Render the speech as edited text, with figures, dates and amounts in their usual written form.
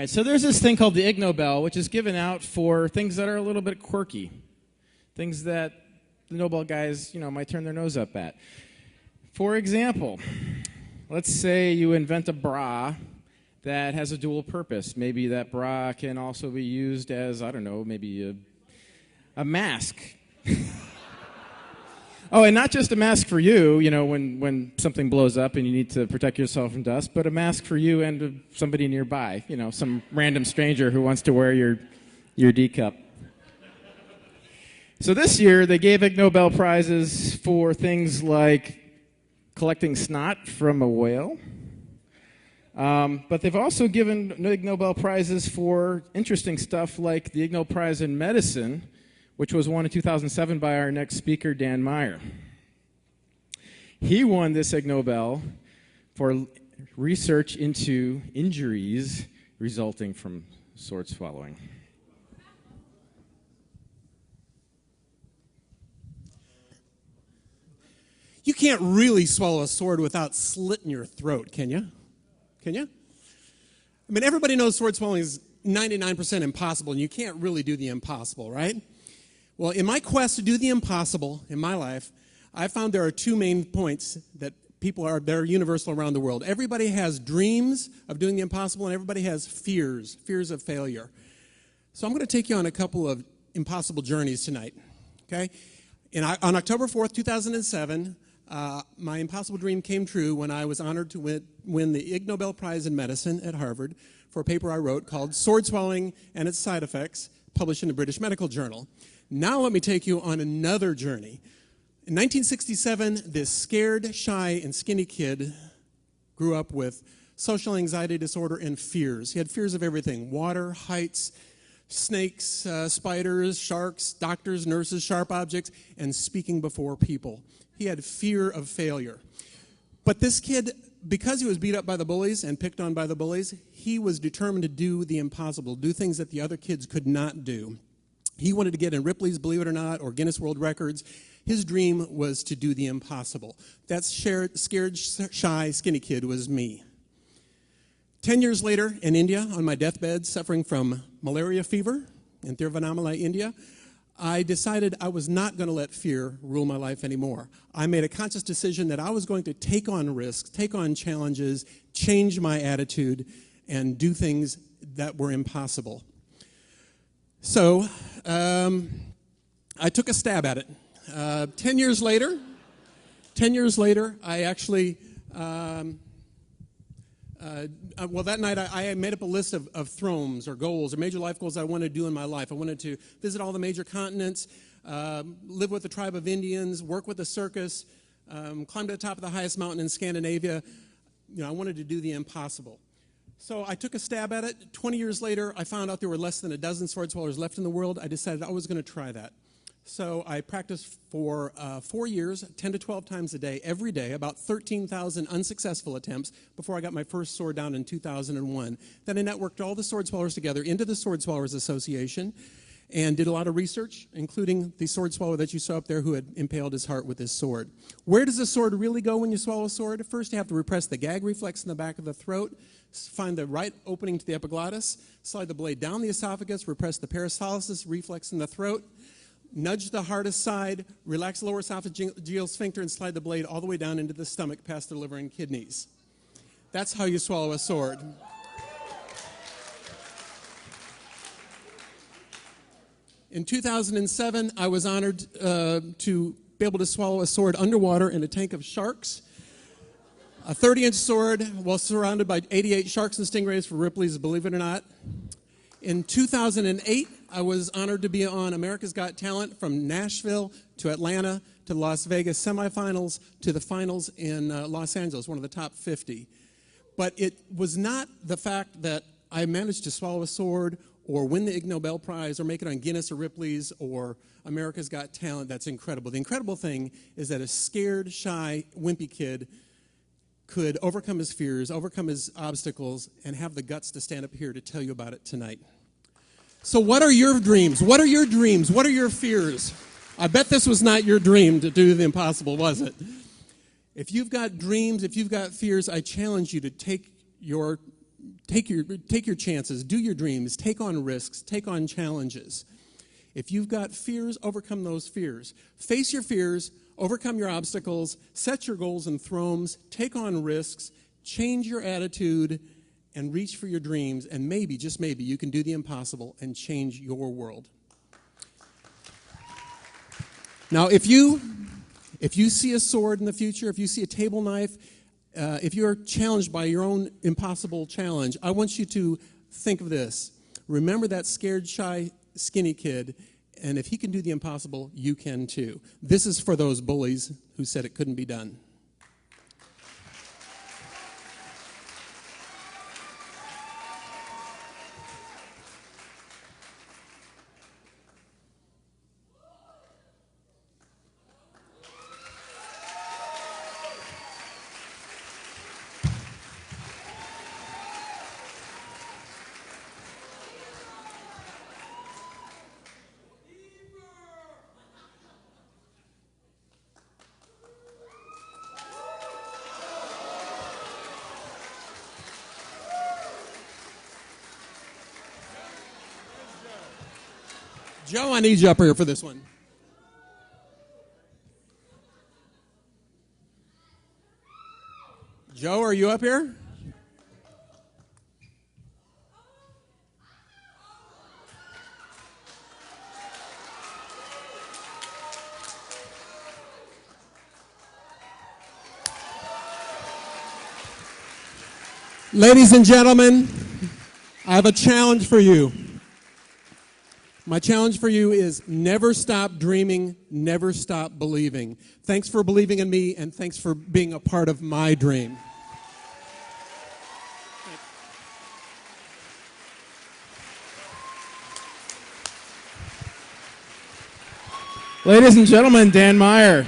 right, so there's this thing called the Ig Nobel, which is given out for things that are a little bit quirky, things that the Nobel guys, might turn their nose up at. For example, let's say you invent a bra that has a dual purpose. Maybe that bra can also be used as, I don't know, maybe a mask. Oh, and not just a mask for you, when something blows up and you need to protect yourself from dust, but a mask for you and somebody nearby, some random stranger who wants to wear your D cup. So this year, they gave Ig Nobel prizes for things like collecting snot from a whale. But they've also given Ig Nobel prizes for interesting stuff like the Ig Nobel Prize in Medicine, which was won in 2007 by our next speaker, Dan Meyer. He won this Ig Nobel for research into injuries resulting from sword swallowing. You can't really swallow a sword without slitting your throat, can you? Can you? I mean, everybody knows sword swallowing is 99% impossible, and you can't really do the impossible, right? Well, in my quest to do the impossible in my life, I found there are two main points that they're universal around the world. Everybody has dreams of doing the impossible, and everybody has fears of failure. So I'm going to take you on a couple of impossible journeys tonight, okay? On October 4th, 2007, my impossible dream came true when I was honored to win the Ig Nobel Prize in Medicine at Harvard for a paper I wrote called Sword Swallowing and Its Side Effects, published in the British Medical Journal. Now let me take you on another journey. In 1967, this scared, shy, and skinny kid grew up with social anxiety disorder and fears. He had fears of everything: water, heights, snakes, spiders, sharks, doctors, nurses, sharp objects, and speaking before people. He had fear of failure. But this kid, because he was beat up by the bullies and picked on by the bullies, he was determined to do the impossible, do things that the other kids could not do. He wanted to get in Ripley's Believe It or Not or Guinness World Records. His dream was to do the impossible. That scared, shy, skinny kid was me. 10 years later, in India, on my deathbed, suffering from malaria fever in Tiruvannamalai, India, I decided I was not going to let fear rule my life anymore. I made a conscious decision that I was going to take on risks, take on challenges, change my attitude, and do things that were impossible. So I took a stab at it. 10 years later, I actually, that night I made up a list of thrones or goals or major life goals I wanted to do in my life. I wanted to visit all the major continents, live with the tribe of Indians, work with the circus, climb to the top of the highest mountain in Scandinavia. I wanted to do the impossible. So I took a stab at it. 20 years later, I found out there were less than a dozen sword swallowers left in the world. I decided I was going to try that. So I practiced for 4 years, 10 to 12 times a day, every day, about 13,000 unsuccessful attempts before I got my first sword down in 2001. Then I networked all the sword swallowers together into the Sword Swallowers Association and did a lot of research, including the sword swallower that you saw up there who had impaled his heart with his sword. Where does the sword really go when you swallow a sword? First, you have to repress the gag reflex in the back of the throat, find the right opening to the epiglottis, slide the blade down the esophagus, repress the peristalsis reflex in the throat, nudge the hardest side, relax the lower esophageal sphincter, and slide the blade all the way down into the stomach past the liver and kidneys. That's how you swallow a sword. In 2007, I was honored to be able to swallow a sword underwater in a tank of sharks. A 30-inch sword while surrounded by 88 sharks and stingrays for Ripley's Believe It or Not. In 2008, I was honored to be on America's Got Talent from Nashville to Atlanta to Las Vegas semifinals to the finals in Los Angeles, one of the top 50. But it was not the fact that I managed to swallow a sword or win the Ig Nobel Prize or make it on Guinness or Ripley's or America's Got Talent that's incredible. The incredible thing is that a scared, shy, wimpy kid could overcome his fears, overcome his obstacles, and have the guts to stand up here to tell you about it tonight. So what are your dreams? What are your dreams? What are your fears? I bet this was not your dream to do the impossible, was it? If you've got dreams, if you've got fears, I challenge you to take your take your chances, do your dreams, take on risks, take on challenges. If you've got fears, overcome those fears. Face your fears, overcome your obstacles, set your goals and thrones, take on risks, change your attitude, and reach for your dreams, and maybe, just maybe, you can do the impossible and change your world. Now, if you see a sword in the future, if you see a table knife, if you're challenged by your own impossible challenge, I want you to think of this. Remember that scared, shy, skinny kid, and if he can do the impossible, you can too. This is for those bullies who said it couldn't be done. Joe, I need you up here for this one. Joe, are you up here? Ladies and gentlemen, I have a challenge for you. My challenge for you is never stop dreaming, never stop believing. Thanks for believing in me, and thanks for being a part of my dream. Ladies and gentlemen, Dan Meyer.